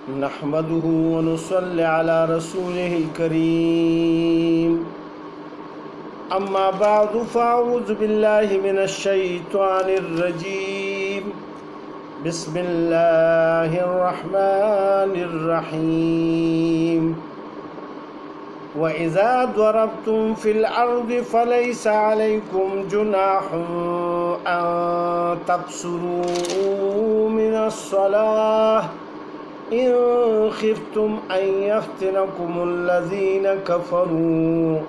نحمده ونصلي على رسوله الكريم أما بعد فأعوذ بالله من الشيطان الرجيم بسم الله الرحمن الرحيم وإذا ضربتم في الأرض فليس عليكم جناح أن تقصروا من الصلاة إن خفتم أن يفتنكم الذين كفروا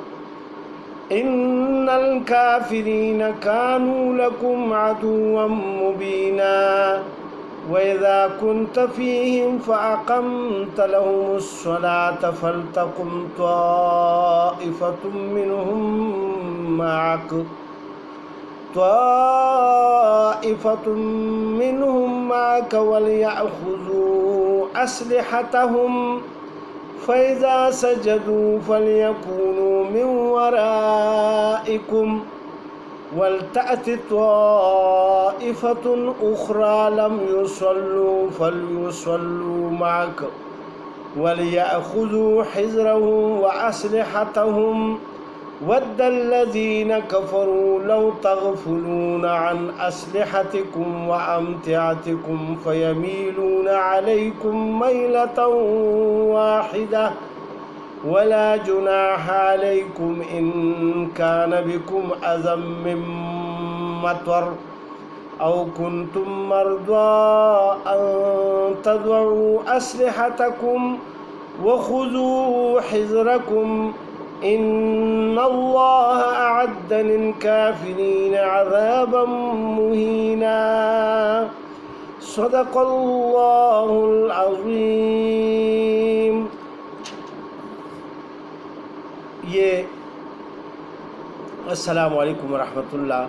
إن الكافرين كانوا لكم عدوا مبينا وإذا كنت فيهم فأقمت لهم الصلاة فلتقم طائفة منهم معك وليأخذوا أسلحتهم فإذا سجدوا فليكونوا من ورائكم ولتأت طائفة أخرى لم يصلوا فليصلوا معك وليأخذوا حذرهم وأسلحتهم ود الذين كفروا لو تغفلون عن أسلحتكم وأمتعتكم فيميلون عليكم ميلة واحدة ولا جناح عليكم إن كان بكم أذى من مطر أو كنتم مرضى أن تضعوا أسلحتكم وخذوا حذركم إن الله أعد للكافرين عذابا مهينا صدق الله العظيم. یہ السلام علیکم ورحمۃ اللہ،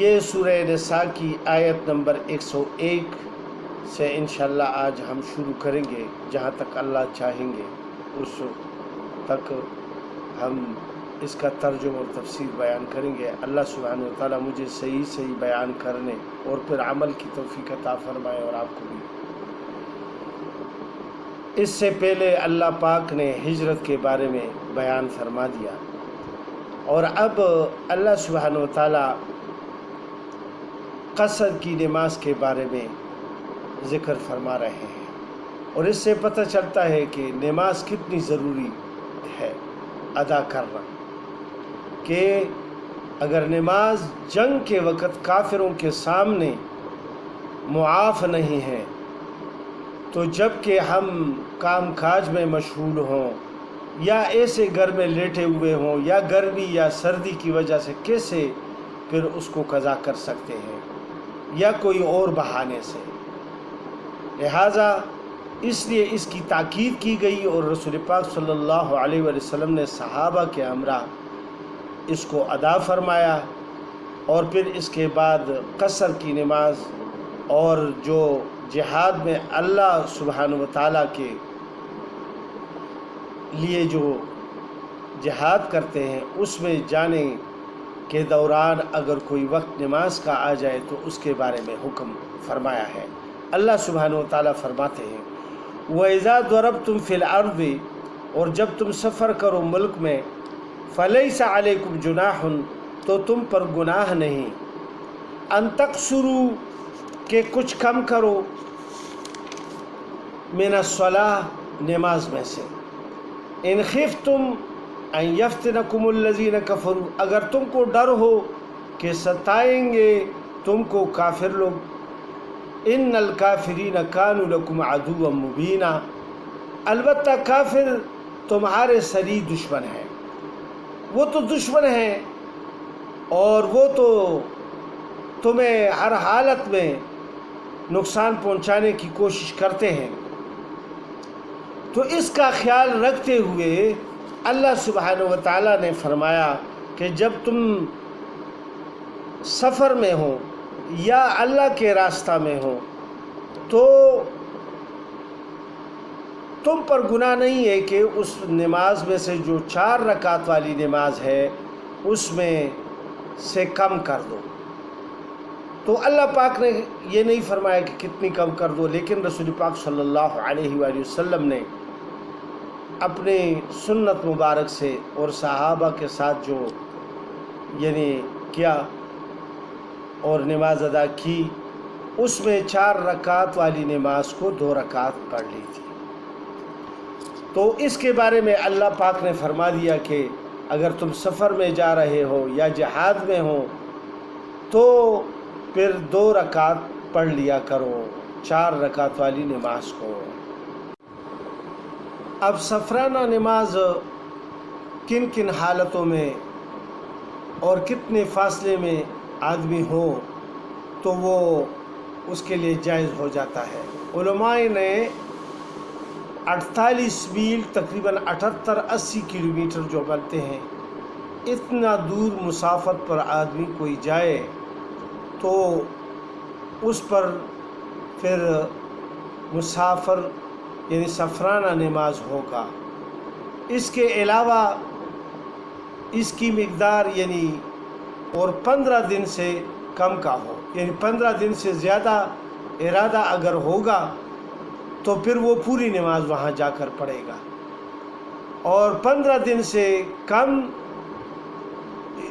یہ سورہ نساء کی آیت نمبر 101 سے انشاءاللہ آج ہم شروع کریں گے. جہاں تک اللہ چاہیں گے اس تک ہم اس کا ترجمہ اور تفسیر بیان کریں گے. اللہ سبحانہ و تعالیٰ مجھے صحیح بیان کرنے اور پھر عمل کی توفیق عطا فرمائے اور آپ کو بھی. اس سے پہلے اللہ پاک نے ہجرت کے بارے میں بیان فرما دیا اور اب اللہ سبحانہ و تعالیٰ قصر کی نماز کے بارے میں ذکر فرما رہے ہیں. اور اس سے پتہ چلتا ہے کہ نماز کتنی ضروری ہے ادا کرنا، کہ اگر نماز جنگ کے وقت کافروں کے سامنے معاف نہیں ہے تو جب کہ ہم کام کاج میں مشغول ہوں یا ایسے گھر میں لیٹے ہوئے ہوں یا گرمی یا سردی کی وجہ سے کیسے پھر اس کو قضا کر سکتے ہیں یا کوئی اور بہانے سے. لہٰذا اس لیے اس کی تاکید کی گئی اور رسول پاک صلی اللہ علیہ وسلم نے صحابہ کے ہمراہ اس کو ادا فرمایا. اور پھر اس کے بعد قصر کی نماز اور جو جہاد میں اللہ سبحانہ و تعالیٰ کے لیے جو جہاد کرتے ہیں اس میں جانے کے دوران اگر کوئی وقت نماز کا آ جائے تو اس کے بارے میں حکم فرمایا ہے. اللہ سبحانہ و تعالیٰ فرماتے ہیں وَإِذَا ضَرَبْتُمْ فِي الْأَرْضِ، اور جب تم سفر کرو ملک میں، فَلَيْسَ عَلَيْكُمْ جُنَاحٌ، تو تم پر گناہ نہیں، أَن تَقْصُرُوا، کہ کچھ کم کرو، مِنَ الصَّلَاةِ، نماز میں سے، إِنْ خِفْتُمْ أَن يَفْتِنَكُمُ الَّذِينَ كَفَرُوا، اگر تم کو ڈر ہو کہ ستائیں گے تم کو کافر لوگ. ان الکافرین کانوا لکم عدوا مبینا، البتہ کافر تمہارے شدید دشمن ہیں. وہ تو دشمن ہیں اور وہ تو تمہیں ہر حالت میں نقصان پہنچانے کی کوشش کرتے ہیں. تو اس کا خیال رکھتے ہوئے اللہ سبحانہ و تعالیٰ نے فرمایا کہ جب تم سفر میں ہو یا اللہ کے راستہ میں ہو تو تم پر گناہ نہیں ہے کہ اس نماز میں سے جو 4 رکعت والی نماز ہے اس میں سے کم کر دو. تو اللہ پاک نے یہ نہیں فرمایا کہ کتنی کم کر دو، لیکن رسول پاک صلی اللہ علیہ وآلہ وسلم نے اپنے سنت مبارک سے اور صحابہ کے ساتھ جو کیا اور نماز ادا کی، اس میں 4 رکعت والی نماز کو 2 رکعت پڑھ لی تھی۔ تو اس کے بارے میں اللہ پاک نے فرما دیا کہ اگر تم سفر میں جا رہے ہو یا جہاد میں ہو تو پھر 2 رکعت پڑھ لیا کرو 4 رکعت والی نماز کو۔ اب سفرانہ نماز کن کن حالتوں میں اور کتنے فاصلے میں آدمی ہو تو وہ اس کے لیے جائز ہو جاتا ہے۔ علماء نے 48 میل تقریباً 78-80 کلومیٹر جو بنتے ہیں، اتنا دور مسافت پر آدمی کوئی جائے تو اس پر پھر مسافر سفرانہ نماز ہوگا۔ اس کے علاوہ اس کی مقدار اور 15 دن سے کم کا ہو، 15 دن سے زیادہ ارادہ اگر ہوگا تو پھر وہ پوری نماز وہاں جا کر پڑھے گا، اور 15 دن سے کم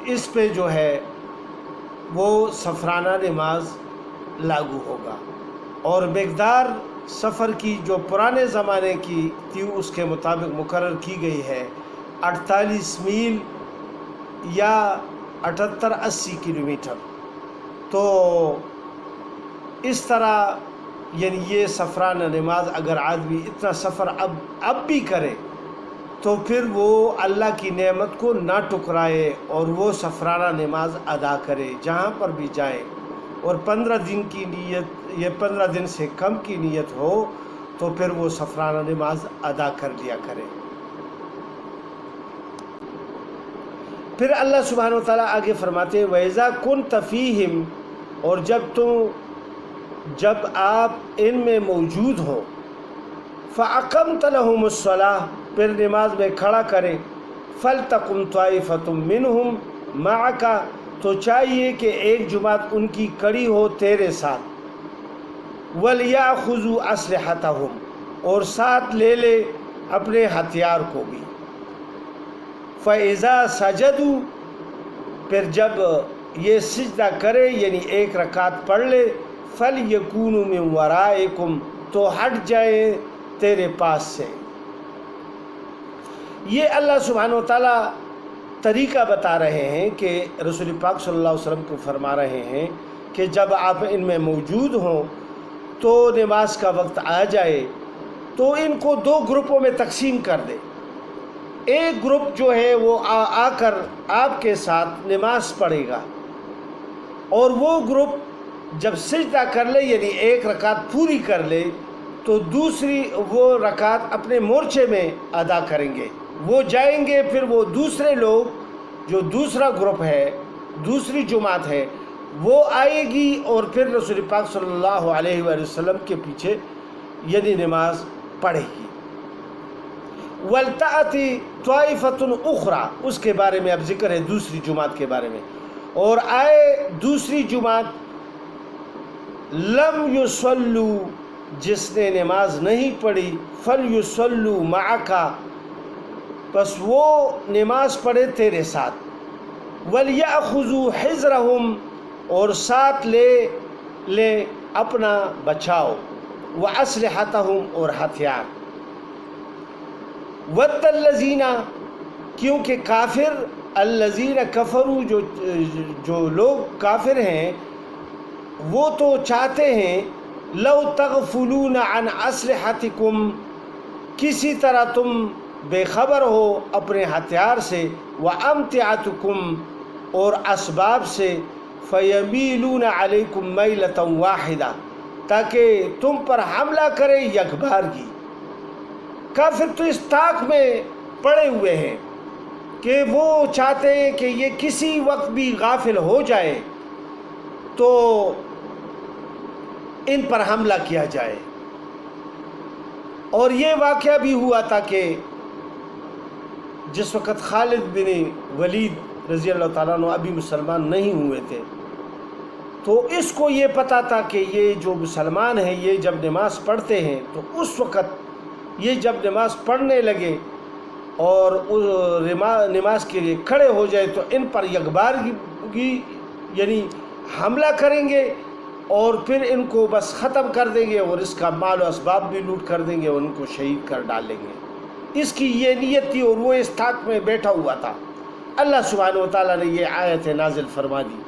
اس پہ جو ہے وہ سفرانہ نماز لاگو ہوگا۔ اور مقدار سفر کی جو پرانے زمانے کی تھی اس کے مطابق مقرر کی گئی ہے 48 میل یا 78-80 کلومیٹر۔ تو اس طرح یہ سفرانہ نماز اگر آدمی اتنا سفر اب بھی کرے تو پھر وہ اللہ کی نعمت کو نہ ٹکرائے اور وہ سفرانہ نماز ادا کرے جہاں پر بھی جائے، اور 15 دن کی نیت یا 15 دن سے کم کی نیت ہو تو پھر وہ سفرانہ نماز ادا کر لیا کرے۔ پھر اللہ سبحانہ و تعالیٰ آگے فرماتے ہیں وَإِذَا كُنْتَ فِيهِمْ، اور جب آپ ان میں موجود ہو، فَأَقَمْتَ لَهُمُ الصَّلَاةَ، پھر نماز میں کھڑا کریں، فَلْتَقُمْ طَائِفَةٌ مِّنْهُمْ مَعَكَ، تو چاہیے کہ ایک جماعت ان کی کڑی ہو تیرے ساتھ، وَلْيَأْخُذُوا أَسْلِحَتَهُمْ، اور ساتھ لے اپنے ہتھیار کو بھی، فَإِذَا سَجَدُوا، پھر جب یہ سجدہ کرے ایک رکعت پڑھ لے، فَلْيَكُونُوا مِنْ وَرَائِكُمْ، تو ہٹ جائے تیرے پاس سے۔ یہ اللہ سبحانہ و تعالیٰ طریقہ بتا رہے ہیں کہ رسول پاک صلی اللہ علیہ وسلم کو فرما رہے ہیں کہ جب آپ ان میں موجود ہوں تو نماز کا وقت آ جائے تو ان کو 2 گروپوں میں تقسیم کر دے۔ ایک گروپ جو ہے وہ آ کر آپ کے ساتھ نماز پڑھے گا، اور وہ گروپ جب سجدہ کر لے ایک رکعت پوری کر لے تو دوسری وہ رکعت اپنے مورچے میں ادا کریں گے، وہ جائیں گے، پھر وہ دوسرے لوگ جو دوسرا گروپ ہے، دوسری جماعت ہے، وہ آئے گی اور پھر رسول پاک صلی اللہ علیہ وآلہ وسلم کے پیچھے نماز پڑھے گی۔ وَلْتَأْتِ طَائِفَةٌ أُخْرَى، اس کے بارے میں اب ذکر ہے دوسری جماعت کے بارے میں، اور آئے دوسری جماعت لم یصلوا، جس نے نماز نہیں پڑھی، فَلْيُصَلُّوا مَعَكَ، بس وہ نماز پڑھے تیرے ساتھ، وَلْيَأْخُذُوا حِذْرَهُمْ، اور ساتھ لے اپنا بچاؤ، وَأَسْلِحَتَهُمْ، اور ہتھیار، وَدَّ الَّذِينَ، کیونکہ کافر، الَّذِينَ كَفَرُوا، جو لوگ کافر ہیں وہ تو چاہتے ہیں، لَوْ تَغْفُلُونَ عَنْ أَسْلِحَتِكُمْ، کسی طرح تم بے خبر ہو اپنے ہتھیار سے، وَأَمْتِعَتُكُمْ، اور اسباب سے، فَيَمِيلُونَ عَلَيْكُمْ مَيْلَةً وَاحِدَةً، تاکہ تم پر حملہ کرے یک بارگی۔ کافر تو اس طاق میں پڑے ہوئے ہیں کہ وہ چاہتے ہیں کہ یہ کسی وقت بھی غافل ہو جائے تو ان پر حملہ کیا جائے۔ اور یہ واقعہ بھی ہوا تھا کہ جس وقت خالد بن ولید رضی اللہ تعالیٰ عنہ ابھی مسلمان نہیں ہوئے تھے، تو اس کو یہ پتہ تھا کہ یہ جو مسلمان ہیں یہ جب نماز پڑھتے ہیں تو اس وقت یہ جب نماز پڑھنے لگے اور نماز کے لیے کھڑے ہو جائے تو ان پر یکبارگی یعنی حملہ کریں گے اور پھر ان کو بس ختم کر دیں گے اور اس کا مال و اسباب بھی لوٹ کر دیں گے اور ان کو شہید کر ڈالیں گے۔ اس کی یہ نیت تھی اور وہ اس طاق میں بیٹھا ہوا تھا۔ اللہ سبحانہ وتعالیٰ نے یہ آیت نازل فرما دی۔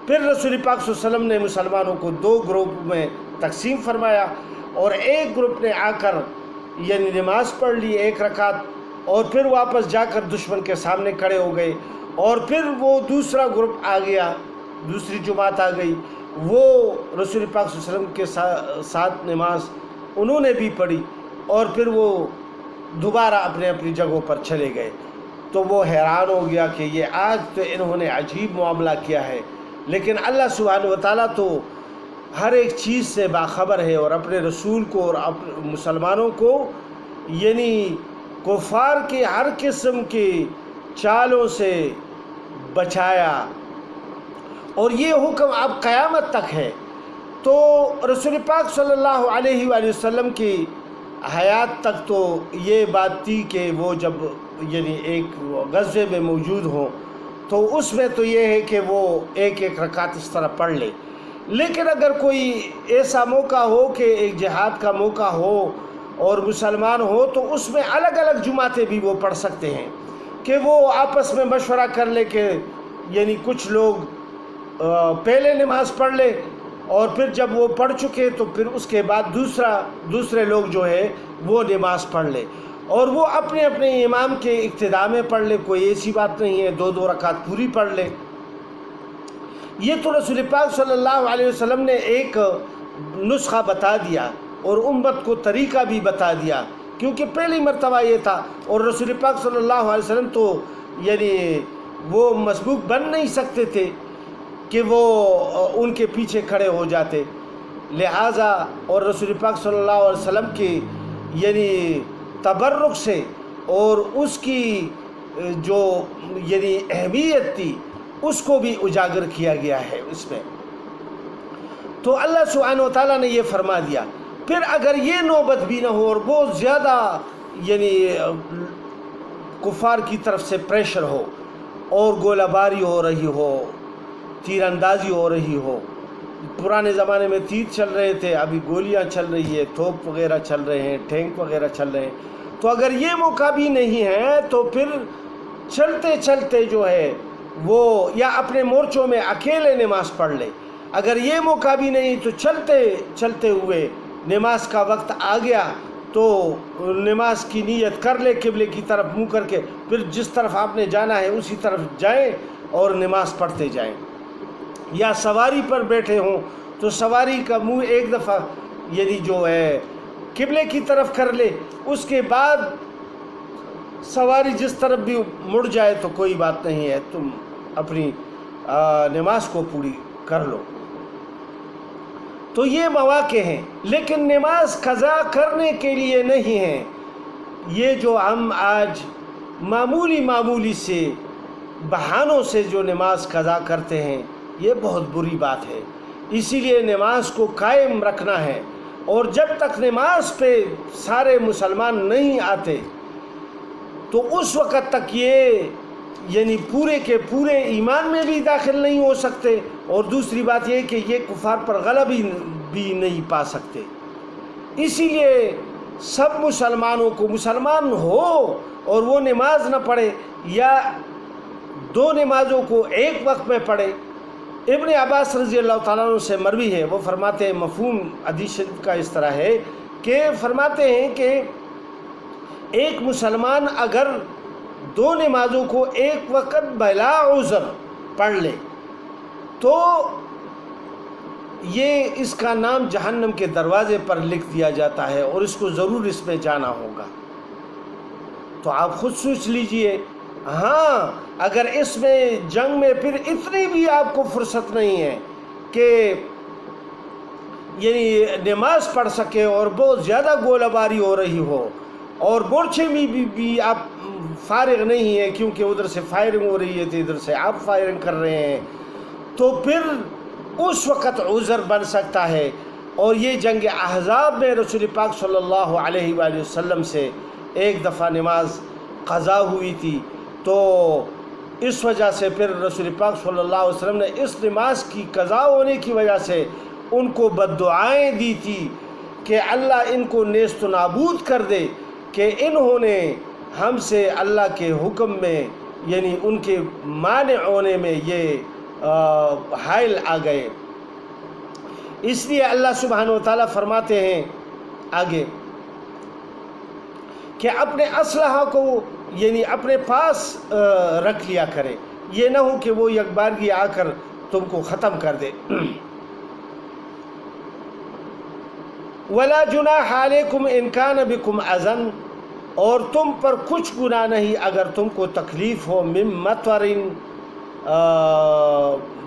پھر رسول پاک صلی اللہ علیہ وسلم نے مسلمانوں کو 2 گروپ میں تقسیم فرمایا، اور ایک گروپ نے آ کر یعنی نماز پڑھ لی 1 رکعت اور پھر واپس جا کر دشمن کے سامنے کھڑے ہو گئے، اور پھر وہ دوسرا گروپ آ گیا، دوسری جماعت آ گئی، وہ رسول پاک صلی اللہ علیہ وسلم کے ساتھ نماز انہوں نے بھی پڑھی اور پھر وہ دوبارہ اپنی جگہوں پر چلے گئے۔ تو وہ حیران ہو گیا کہ یہ آج تو انہوں نے عجیب معاملہ کیا ہے، لیکن اللہ سبحانہ وتعالیٰ تو ہر ایک چیز سے باخبر ہے، اور اپنے رسول کو اور مسلمانوں کو یعنی کفار کی ہر قسم کی چالوں سے بچایا، اور یہ حکم اب قیامت تک ہے۔ تو رسول پاک صلی اللہ علیہ وآلہ وسلم کی حیات تک تو یہ بات تھی کہ وہ جب یعنی ایک غزوے میں موجود ہوں تو اس میں تو یہ ہے کہ وہ 1 رکعت اس طرح پڑھ لے، لیکن اگر کوئی ایسا موقع ہو کہ ایک جہاد کا موقع ہو اور مسلمان ہو تو اس میں الگ الگ جماعتیں بھی وہ پڑھ سکتے ہیں کہ وہ آپس میں مشورہ کر لے کہ یعنی کچھ لوگ پہلے نماز پڑھ لے اور پھر جب وہ پڑھ چکے تو پھر اس کے بعد دوسرے لوگ جو ہے وہ نماز پڑھ لے، اور وہ اپنے اپنے امام کے اقتداء میں پڑھ لے، کوئی ایسی بات نہیں ہے 2 رکعت پوری پڑھ لے۔ یہ تو رسول پاک صلی اللہ علیہ وسلم نے ایک نسخہ بتا دیا اور امت کو طریقہ بھی بتا دیا، کیونکہ پہلی مرتبہ یہ تھا، اور رسول پاک صلی اللہ علیہ وسلم تو یعنی وہ مسبوق بن نہیں سکتے تھے کہ وہ ان کے پیچھے کھڑے ہو جاتے، لہٰذا اور رسول پاک صلی اللہ علیہ وسلم کی یعنی تبرک سے اور اس کی جو یعنی اہمیت تھی اس کو بھی اجاگر کیا گیا ہے اس میں۔ تو اللہ سبحانہ وتعالیٰ نے یہ فرما دیا۔ پھر اگر یہ نوبت بھی نہ ہو اور بہت زیادہ یعنی کفار کی طرف سے پریشر ہو اور گولہ باری ہو رہی ہو، تیر اندازی ہو رہی ہو، پرانے زمانے میں تیر چل رہے تھے، ابھی گولیاں چل رہی ہے، توپ وغیرہ چل رہے ہیں، ٹینک وغیرہ چل رہے ہیں، تو اگر یہ موقع بھی نہیں ہے تو پھر چلتے چلتے جو ہے وہ یا اپنے مورچوں میں اکیلے نماز پڑھ لے۔ اگر یہ موقع بھی نہیں تو چلتے چلتے ہوئے نماز کا وقت آ گیا تو نماز کی نیت کر لے، قبلے کی طرف منہ کر کے، پھر جس طرف آپ نے جانا ہے اسی طرف جائیں اور نماز پڑھتے جائیں۔ یا سواری پر بیٹھے ہوں تو سواری کا منہ ایک دفعہ یعنی جو ہے قبلے کی طرف کر لے، اس کے بعد سواری جس طرف بھی مڑ جائے تو کوئی بات نہیں ہے، تم اپنی نماز کو پوری کر لو۔ تو یہ مواقع ہیں، لیکن نماز قضا کرنے کے لیے نہیں ہیں۔ یہ جو ہم آج معمولی سے بہانوں سے جو نماز قضا کرتے ہیں یہ بہت بری بات ہے۔ اسی لیے نماز کو قائم رکھنا ہے، اور جب تک نماز پہ سارے مسلمان نہیں آتے تو اس وقت تک یہ یعنی پورے کے پورے ایمان میں بھی داخل نہیں ہو سکتے، اور دوسری بات یہ کہ یہ کفار پر غلبہ بھی نہیں پا سکتے۔ اسی لیے سب مسلمانوں کو مسلمان ہو اور وہ نماز نہ پڑھے یا 2 نمازوں کو ایک وقت میں پڑھے۔ ابن عباس رضی اللہ تعالیٰ عنہ سے مروی ہے، وہ فرماتے ہیں مفہوم حدیث شریف کا اس طرح ہے کہ فرماتے ہیں کہ ایک مسلمان اگر 2 نمازوں کو ایک وقت بلا عذر پڑھ لے تو یہ اس کا نام جہنم کے دروازے پر لکھ دیا جاتا ہے، اور اس کو ضرور اس میں جانا ہوگا۔ تو آپ خود سوچ لیجئے، ہاں اگر اس میں جنگ میں پھر اتنی بھی آپ کو فرصت نہیں ہے کہ یعنی نماز پڑھ سکے اور بہت زیادہ گولہ باری ہو رہی ہو اور مورچے میں بھی آپ فارغ نہیں ہیں کیونکہ ادھر سے فائرنگ ہو رہی ہے تو ادھر سے آپ فائرنگ کر رہے ہیں، تو پھر اس وقت عذر بن سکتا ہے۔ اور یہ جنگ احزاب میں رسول پاک صلی اللہ علیہ وآلہ وسلم سے ایک دفعہ نماز قضا ہوئی تھی، تو اس وجہ سے پھر رسول پاک صلی اللہ علیہ وسلم نے اس نماز کی قضا ہونے کی وجہ سے ان کو بددعائیں دی تھی کہ اللہ ان کو نیست و نابود کر دے، کہ انہوں نے ہم سے اللہ کے حکم میں یعنی ان کے مانع ہونے میں یہ حائل آ گئے۔ اس لیے اللہ سبحانہ و تعالیٰ فرماتے ہیں آگے کہ اپنے اسلحہ کو یعنی اپنے پاس رکھ لیا کرے، یہ نہ ہو کہ وہ یک بارگی آ کر تم کو ختم کر دے۔ وَلَا جُنَاحَ عَلَيْكُمْ إِنْ كَانَ بِكُمْ أَذًى، اور تم پر کچھ گناہ نہیں اگر تم کو تکلیف ہو، من مطر،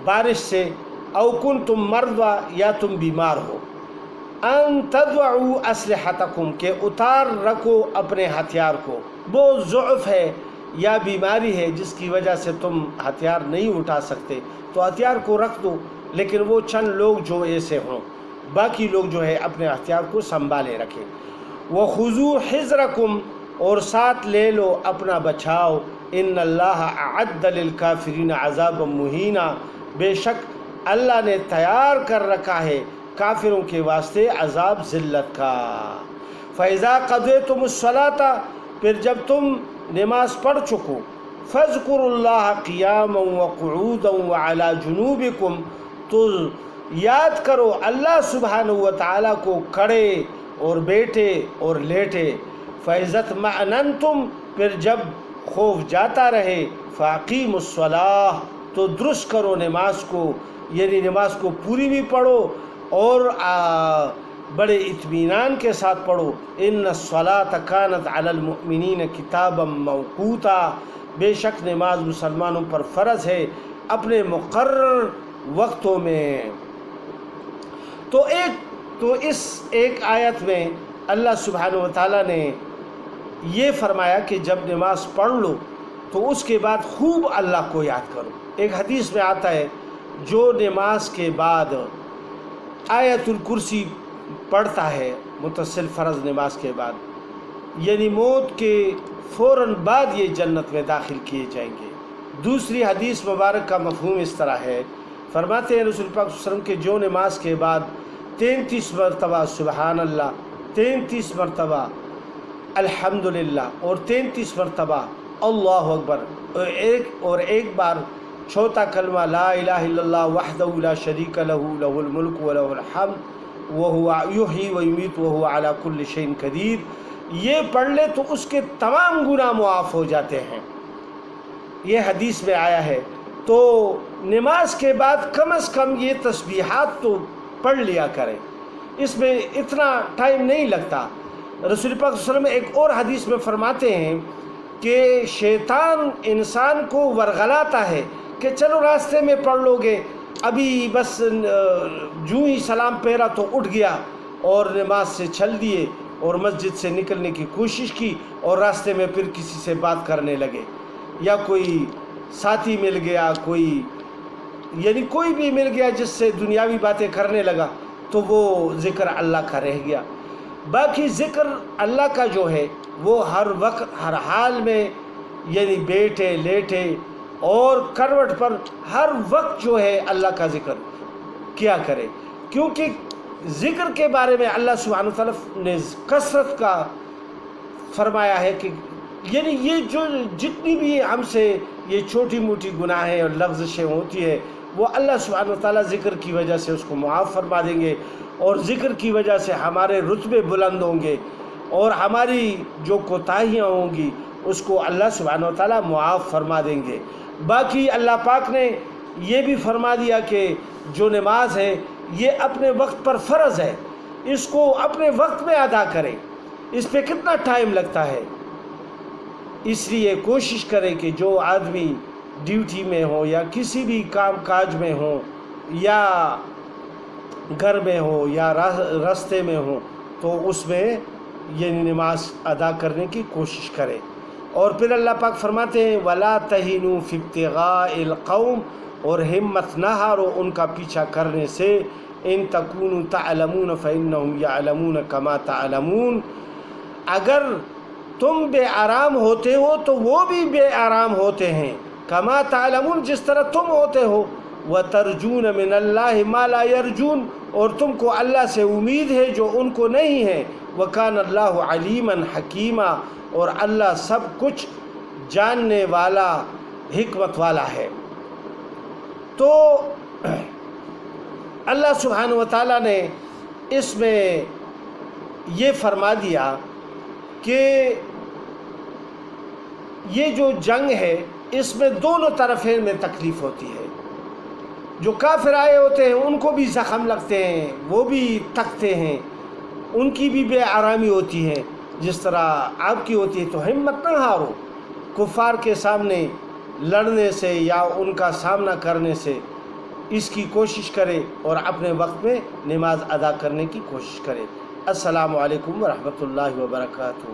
بارش سے، او کنتم مرضى، یا تم بیمار ہو، ان تضعوا اسلحتکم، کہ اتار رکھو اپنے ہتھیار کو۔ وہ ضعف ہے یا بیماری ہے جس کی وجہ سے تم ہتھیار نہیں اٹھا سکتے تو ہتھیار کو رکھ دو، لیکن وہ چند لوگ جو ایسے ہوں، باقی لوگ جو ہے اپنے ہتھیار کو سنبھالے رکھیں۔ وَخُذُوا حِذْرَكُمْ، اور ساتھ لے لو اپنا بچاؤ، ان اللہ اعد للکافرین عذابا مہینا، بے شک اللہ نے تیار کر رکھا ہے کافروں کے واسطے عذاب ذلت کا۔ فَإِذَا قَضَيْتُمُ الصَّلَاةَ، پھر جب تم نماز پڑھ چکو، فَاذْكُرُوا اللَّهَ قِيَامًا وَقُعُودًا وَعَلَى جُنُوبِكُمْ، تو یاد کرو اللہ سبحانہ و تعالیٰ کو کھڑے اور بیٹھے اور لیٹے۔ فَإِذَا اطْمَأْنَنْتُمْ، پھر جب خوف جاتا رہے، فَأَقِيمُوا الصَّلَاةَ، تو درست کرو نماز کو، یعنی نماز کو پوری بھی پڑھو اور بڑے اطمینان کے ساتھ پڑھو۔ ان الصلاۃ کانت علی المؤمنین کتابا موقوتا، بے شک نماز مسلمانوں پر فرض ہے اپنے مقرر وقتوں میں۔ تو اس ایک آیت میں اللہ سبحانہ و تعالیٰ نے یہ فرمایا کہ جب نماز پڑھ لو تو اس کے بعد خوب اللہ کو یاد کرو۔ ایک حدیث میں آتا ہے جو نماز کے بعد آیت الکرسی پڑھتا ہے متصل فرض نماز کے بعد، یعنی موت کے فوراً بعد یہ جنت میں داخل کیے جائیں گے۔ دوسری حدیث مبارک کا مفہوم اس طرح ہے، فرماتے ہیں رسول پاک صلی اللہ علیہ وسلم کہ جو نماز کے بعد 33 مرتبہ سبحان اللہ، 33 مرتبہ الحمدللہ اور 33 مرتبہ اللہ اکبر، اور ایک بار چوتھا کلمہ لا الہ الا اللہ وحدہ لا شریک لہ لہ الملک و لہ الحمد وہو یحیی و یمیت وہو علی کل شیء قدیر، یہ پڑھ لے تو اس کے تمام گناہ معاف ہو جاتے ہیں، یہ حدیث میں آیا ہے۔ تو نماز کے بعد کم از کم یہ تسبیحات تو پڑھ لیا کریں، اس میں اتنا ٹائم نہیں لگتا۔ رسول پاک صلی اللہ علیہ وسلم ایک اور حدیث میں فرماتے ہیں کہ شیطان انسان کو ورغلاتا ہے کہ چلو راستے میں پڑھ لو گے، ابھی بس جو ہی سلام پھیرا تو اٹھ گیا اور نماز سے چھل دیے اور مسجد سے نکلنے کی کوشش کی، اور راستے میں پھر کسی سے بات کرنے لگے، یا کوئی ساتھی مل گیا، یعنی کوئی بھی مل گیا جس سے دنیاوی باتیں کرنے لگا، تو وہ ذکر اللہ کا رہ گیا۔ باقی ذکر اللہ کا جو ہے وہ ہر وقت ہر حال میں، یعنی بیٹھے لیٹے اور کروٹ پر ہر وقت جو ہے اللہ کا ذکر کیا کرے، کیونکہ ذکر کے بارے میں اللہ سبحانہ وتعالیٰ نے کثرت کا فرمایا ہے کہ یعنی یہ جو جتنی بھی ہم سے یہ چھوٹی موٹی گناہیں اور لغزشیں ہوتی ہے وہ اللہ سبحانہ وتعالیٰ ذکر کی وجہ سے اس کو معاف فرما دیں گے، اور ذکر کی وجہ سے ہمارے رتبے بلند ہوں گے، اور ہماری جو کوتاہیاں ہوں گی اس کو اللہ سبحانہ وتعالیٰ معاف فرما دیں گے۔ باقی اللہ پاک نے یہ بھی فرما دیا کہ جو نماز ہے یہ اپنے وقت پر فرض ہے، اس کو اپنے وقت میں ادا کریں، اس پہ کتنا ٹائم لگتا ہے۔ اس لیے کوشش کریں کہ جو آدمی ڈیوٹی میں ہو یا کسی بھی کام کاج میں ہو یا گھر میں ہو یا راستے میں ہو تو اس میں یعنی نماز ادا کرنے کی کوشش کرے۔ اور پھر اللہ پاک فرماتے ہیں وَلَا تَهِنُوا فِي ابْتِغَاءِ الْقَوْمِ، اور ہمت نہ ہارو ان کا پیچھا کرنے سے. ان تکونوا تعلمون فإنهم يعلمون كما تعلمون. اگر تم بے آرام ہوتے ہو تو وہ بھی بے آرام ہوتے ہیں. کما تعلمون جس طرح تم ہوتے ہو. وترجون من اللہ ما لا یرجون اور تم کو اللہ سے امید ہے جو ان کو نہیں ہے. وکان اللہ علیما حکیما اور اللہ سب کچھ جاننے والا حکمت والا ہے. تو اللہ سبحانہ و تعالیٰ نے اس میں یہ فرما دیا کہ یہ جو جنگ ہے اس میں دونوں طرفین میں تکلیف ہوتی ہے. جو کافر آئے ہوتے ہیں ان کو بھی زخم لگتے ہیں, وہ بھی تھکتے ہیں, ان کی بھی بے آرامی ہوتی ہے جس طرح آپ کی ہوتی ہے. تو ہمت نہ ہارو کفار کے سامنے لڑنے سے یا ان کا سامنا کرنے سے. اس کی کوشش کرے اور اپنے وقت میں نماز ادا کرنے کی کوشش کرے. السلام علیکم ورحمۃ اللہ وبرکاتہ.